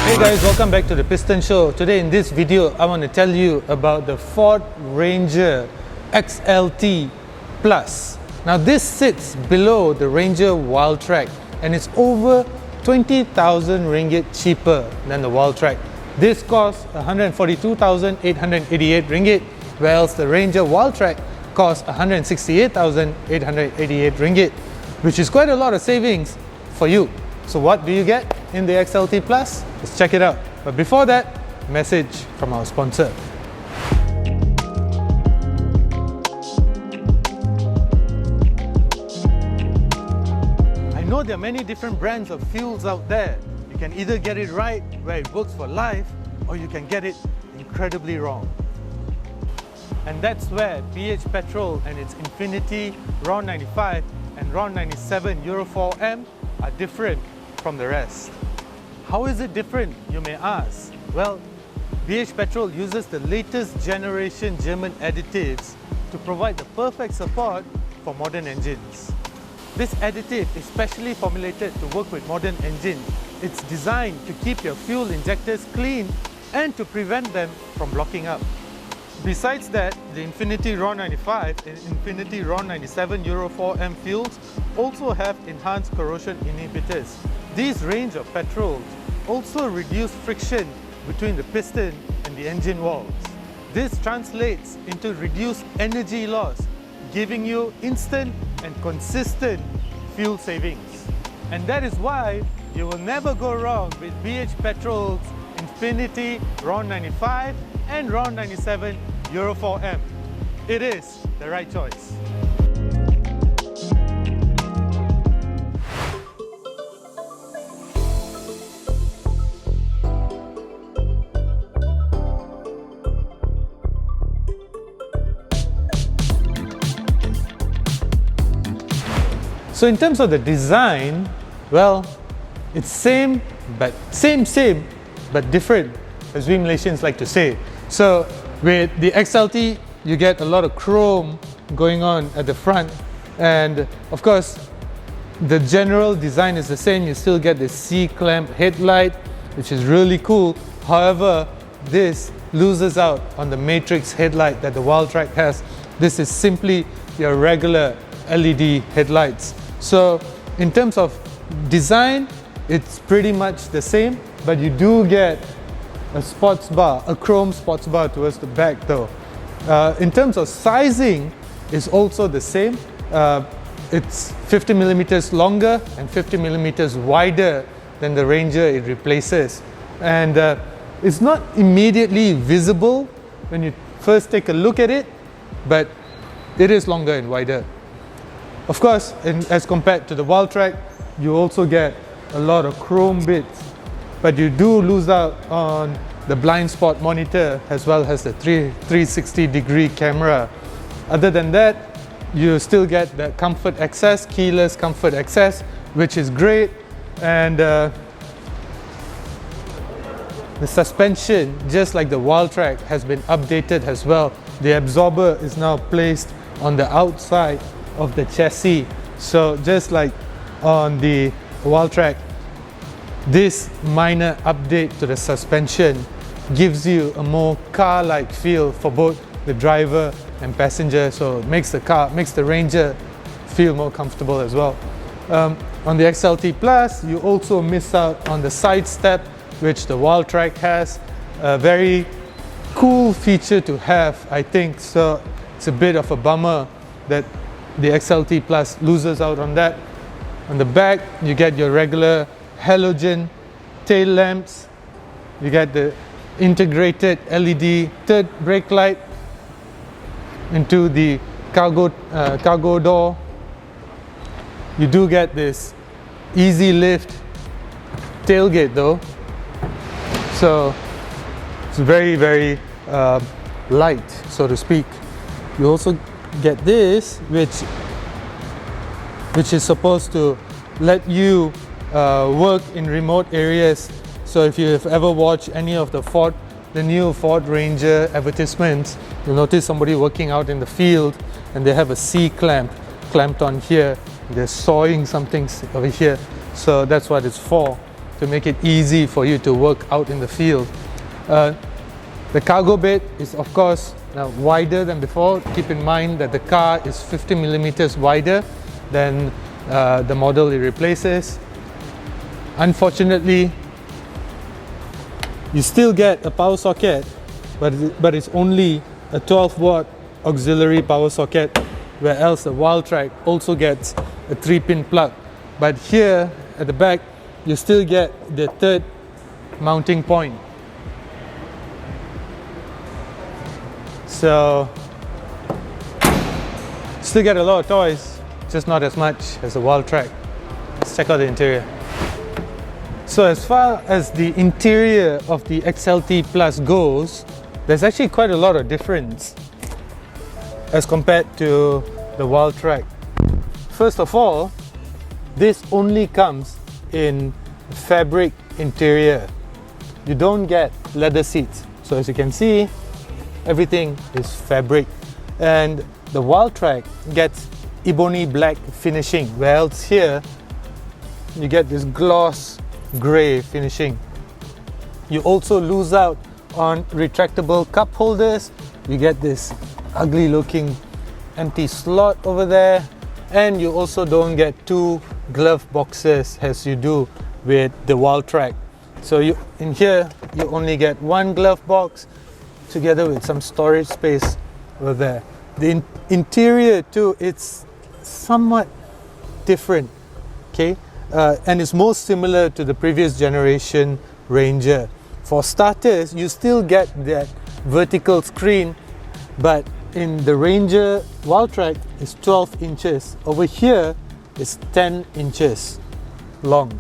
Hey guys, welcome back to the Piston Show. Today in this video, I want to tell you about the Ford Ranger XLT Plus. Now this sits below the Ranger Wildtrak and it's over 20,000 ringgit cheaper than the Wildtrak. This costs 142,888 ringgit, whereas the Ranger Wildtrak costs 168,888 ringgit, which is quite a lot of savings for you. So what do you get in the XLT Plus? Let's check it out. But before that, message from our sponsor. I know there are many different brands of fuels out there. You can either get it right where it works for life, or you can get it incredibly wrong. And that's where BH Petrol and its Infinity RON 95 and RON 97 Euro 4M are different from the rest. How is it different, you may ask? Well, BH Petrol uses the latest generation German additives to provide the perfect support for modern engines. This additive is specially formulated to work with modern engines. It's designed to keep your fuel injectors clean and to prevent them from blocking up. Besides that, the Infinity RON 95 and Infinity RON 97 Euro 4M fuels also have enhanced corrosion inhibitors. These range of petrols also reduce friction between the piston and the engine walls. This translates into reduced energy loss, giving you instant and consistent fuel savings. And that is why you will never go wrong with BH Petrol's Infinity RON 95 and RON 97 Euro 4M. It is the right choice. So in terms of the design, well, it's same but different, as we Malaysians like to say. So with the XLT, you get a lot of chrome going on at the front, and of course the general design is the same. You still get the C-clamp headlight, which is really cool. However, this loses out on the matrix headlight that the Wildtrak has. This is simply your regular LED headlights. So in terms of design, it's pretty much the same, but you do get a sports bar, a chrome sports bar towards the back though. In terms of sizing, it's also the same. It's 50 millimeters longer and 50 millimeters wider than the Ranger it replaces. And it's not immediately visible when you first take a look at it, but it is longer and wider. Of course, as compared to the Wildtrak, you also get a lot of chrome bits, but you do lose out on the blind spot monitor as well as the 360-degree camera. Other than that, you still get the comfort access, keyless comfort access, which is great. And the suspension, just like the Wildtrak, has been updated as well. The absorber is now placed on the outside of the chassis. So just like on the Wildtrak, this minor update to the suspension gives you a more car-like feel for both the driver and passenger. So it makes the Ranger feel more comfortable as well. On the XLT Plus, you also miss out on the side step, which the Wildtrak has. A very cool feature to have, I think. So it's a bit of a bummer that the XLT Plus loses out on that. On the back, you get your regular halogen tail lamps. You get the integrated LED third brake light into the cargo door. You do get this easy lift tailgate though, so it's very light, so to speak. You also get this, which is supposed to let you work in remote areas. So if you have ever watched any of the new Ford Ranger advertisements, you'll notice somebody working out in the field and they have a C-clamp clamped on here. They're sawing something over here. So that's what it's for. to make it easy for you to work out in the field. The cargo bed is of course now wider than before. Keep in mind that the car is 50 millimeters wider than the model it replaces. Unfortunately, you still get a power socket, but it's only a 12 watt auxiliary power socket, where else the Wildtrak also gets a 3-pin plug. But here at the back, you still get the third mounting point. So, still get a lot of toys, just not as much as the Wildtrak. Let's check out the interior. So as far as the interior of the XLT Plus goes, there's actually quite a lot of difference as compared to the Wildtrak. First of all, this only comes in fabric interior. You don't get leather seats. So as you can see, everything is fabric. And the Wildtrak gets ebony black finishing, whereas here you get this gloss grey finishing. You also lose out on retractable cup holders. You get this ugly looking empty slot over there, and you also don't get two glove boxes as you do with the Wildtrak. So in here you only get one glove box together with some storage space over there. The interior too, it's somewhat different, okay, and it's most similar to the previous generation Ranger. For starters, you still get that vertical screen, but in the Ranger Wildtrak it's 12 inches. Over here it's 10 inches long,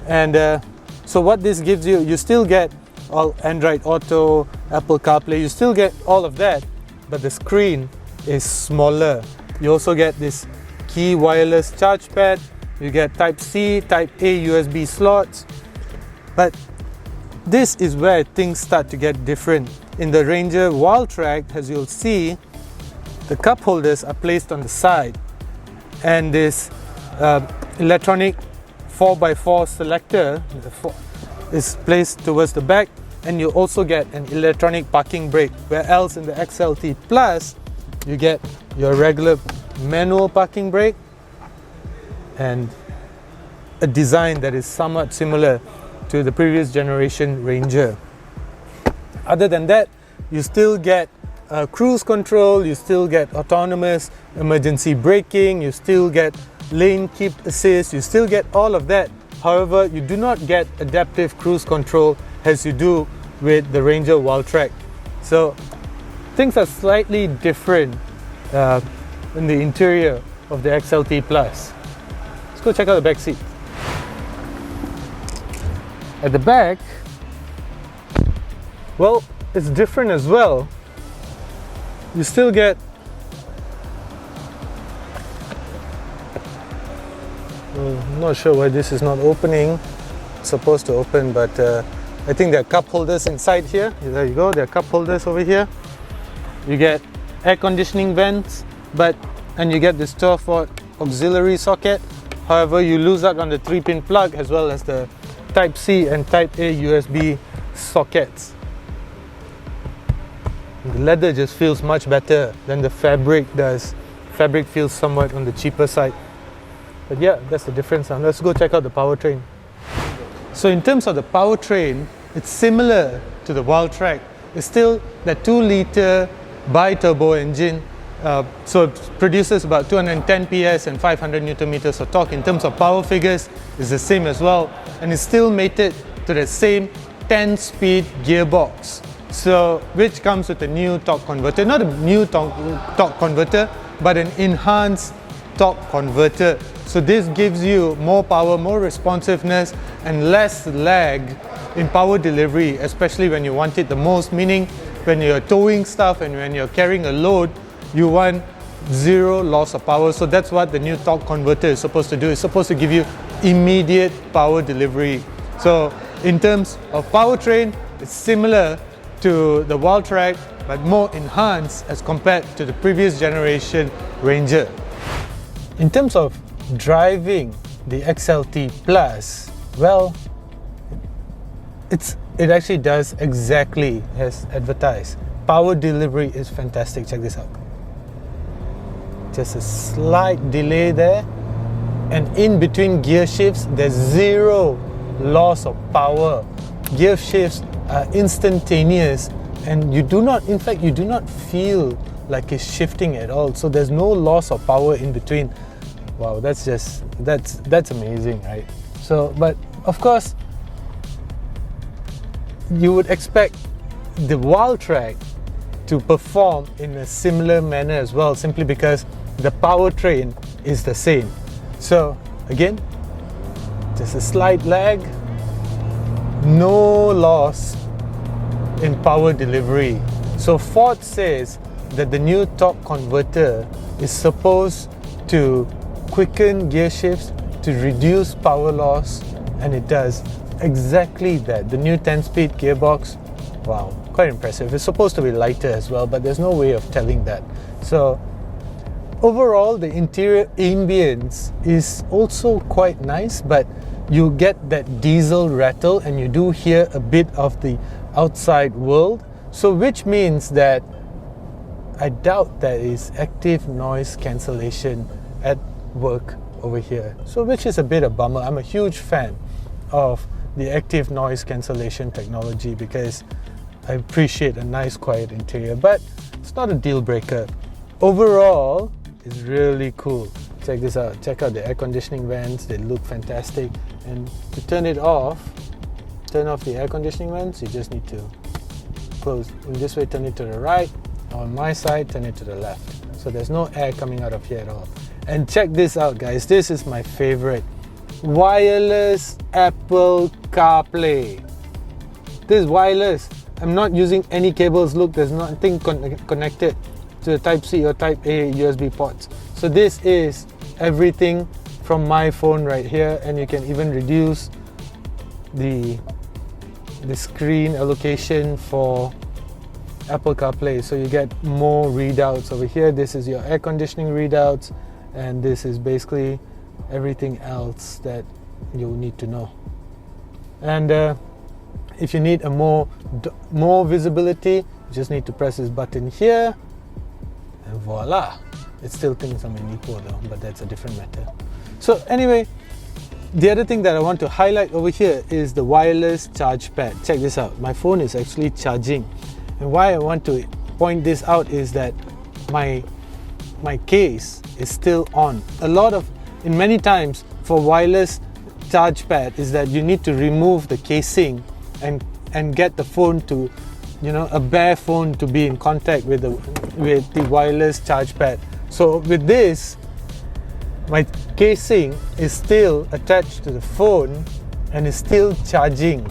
and so what this gives you, you still get all Android Auto, Apple CarPlay, you still get all of that, but the screen is smaller. You also get this key wireless charge pad, you get Type-C, Type-A USB slots, but this is where things start to get different. In the Ranger Wildtrak, as you'll see, the cup holders are placed on the side, and this electronic 4x4 selector is placed towards the back, and you also get an electronic parking brake, where else in the XLT Plus you get your regular manual parking brake and a design that is somewhat similar to the previous generation Ranger. Other than that, you still get cruise control, you still get autonomous emergency braking, you still get lane keep assist, you still get all of that. However, you do not get adaptive cruise control as you do with the Ranger Wildtrak. So things are slightly different in the interior of the XLT Plus. Let's go check out the back seat. At the back, well, it's different as well. You still get I'm not sure why this is not opening. It's supposed to open, but I think there are cup holders inside here. There you go, there are cup holders over here. You get air conditioning vents, and you get this 12 watt auxiliary socket. However, you lose out on the 3-pin plug as well as the Type-C and Type-A USB sockets. The leather just feels much better than the fabric does. Fabric feels somewhat on the cheaper side. But yeah, that's the difference. Let's go check out the powertrain. So in terms of the powertrain, it's similar to the Wildtrak. It's still that 2-liter bi-turbo engine. So it produces about 210 PS and 500 Newton meters of torque. In terms of power figures, it's the same as well. And it's still mated to the same 10-speed gearbox. So, which comes with a new torque converter. Not a new torque converter, but an enhanced torque converter. So this gives you more power, more responsiveness, and less lag in power delivery, especially when you want it the most, meaning when you're towing stuff and when you're carrying a load, you want zero loss of power. So that's what the new torque converter is supposed to do. It's supposed to give you immediate power delivery. So in terms of powertrain, it's similar to the Wildtrak, but more enhanced as compared to the previous generation Ranger. In terms of driving the XLT Plus, well, it actually does exactly as advertised. Power delivery is fantastic. Check this out. Just a slight delay there, and in between gear shifts there's zero loss of power. Gear shifts are instantaneous, and you do not feel like it's shifting at all. So there's no loss of power in between. Wow, that's amazing, right? So, but of course you would expect the Wildtrak to perform in a similar manner as well, simply because the powertrain is the same. So again, just a slight lag, no loss in power delivery. So Ford says that the new torque converter is supposed to quicken gear shifts to reduce power loss, and it does exactly that. The new 10-speed gearbox, wow, quite impressive. It's supposed to be lighter as well, but there's no way of telling that. So overall, the interior ambience is also quite nice, but you get that diesel rattle and you do hear a bit of the outside world. So which means that I doubt there is active noise cancellation at work over here. So which is a bit of a bummer. I'm a huge fan of the active noise cancellation technology because I appreciate a nice quiet interior, but it's not a deal breaker. Overall, it's really cool. Check this out. Check out the air conditioning vents. They look fantastic. And to turn off the air conditioning vents, you just need to close. In this way, turn it to the right. On my side, turn it to the left. So there's no air coming out of here at all. And check this out, guys. This is my favorite. Wireless Apple CarPlay. This is wireless. I'm not using any cables. Look, there's nothing connected to the Type-C or Type-A USB ports. So this is everything from my phone right here, and you can even reduce the screen allocation for Apple CarPlay, so you get more readouts over here. This is your air conditioning readouts, and this is basically everything else that you need to know. And if you need a more visibility, you just need to press this button here, and voila. It still thinks I'm in equal though, but that's a different matter. So anyway, the other thing that I want to highlight over here is the wireless charge pad. Check this out. My phone is actually charging, and why I want to point this out is that my case is still on. Many times for wireless charge pad is that you need to remove the casing and get the phone to, a bare phone to be in contact with the wireless charge pad. So with this, my casing is still attached to the phone and is still charging,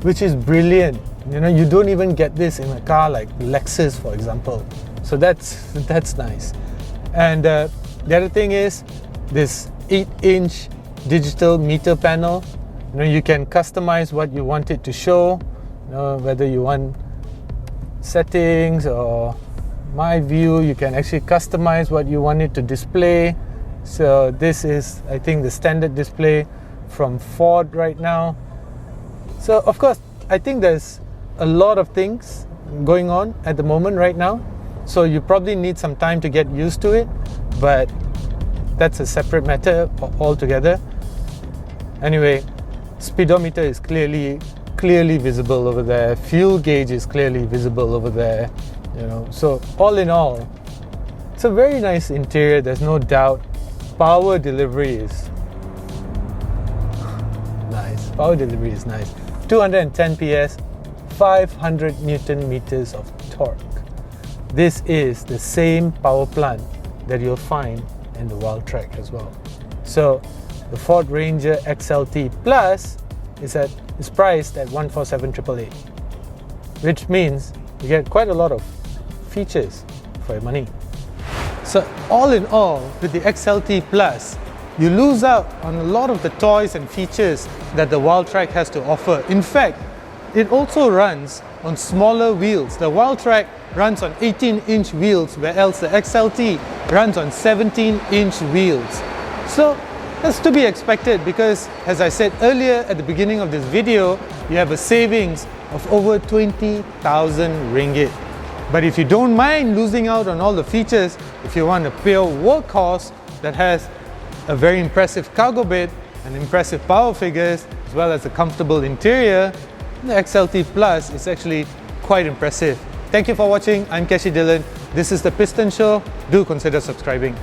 which is brilliant. You don't even get this in a car like Lexus, for example. So that's nice. And the other thing is this 8-inch digital meter panel. You can customize what you want it to show, whether you want settings or my view. You can actually customize what you want it to display. So this is, I think, the standard display from Ford right now. So of course, I think there's a lot of things going on at the moment right now. So you probably need some time to get used to it, but that's a separate matter altogether. Anyway, speedometer is clearly visible over there. Fuel gauge is clearly visible over there. So all in all, it's a very nice interior. There's no doubt. Power delivery is nice. 210 PS, 500 Newton meters of torque. This is the same power plant that you'll find in the Wildtrak as well. So the Ford Ranger XLT Plus is priced at 147,888, which means you get quite a lot of features for your money. So all in all, with the XLT Plus, you lose out on a lot of the toys and features that the Wildtrak has to offer. In fact, it also runs on smaller wheels. The Wildtrak runs on 18-inch wheels, whereas the XLT runs on 17-inch wheels. So That's to be expected because, as I said earlier at the beginning of this video, you have a savings of over 20,000 ringgit. But if you don't mind losing out on all the features, if you want a pure workhorse that has a very impressive cargo bed and impressive power figures, as well as a comfortable interior, the XLT Plus is actually quite impressive. Thank you for watching. I'm Keshi Dylan. This is the Piston Show. Do consider subscribing.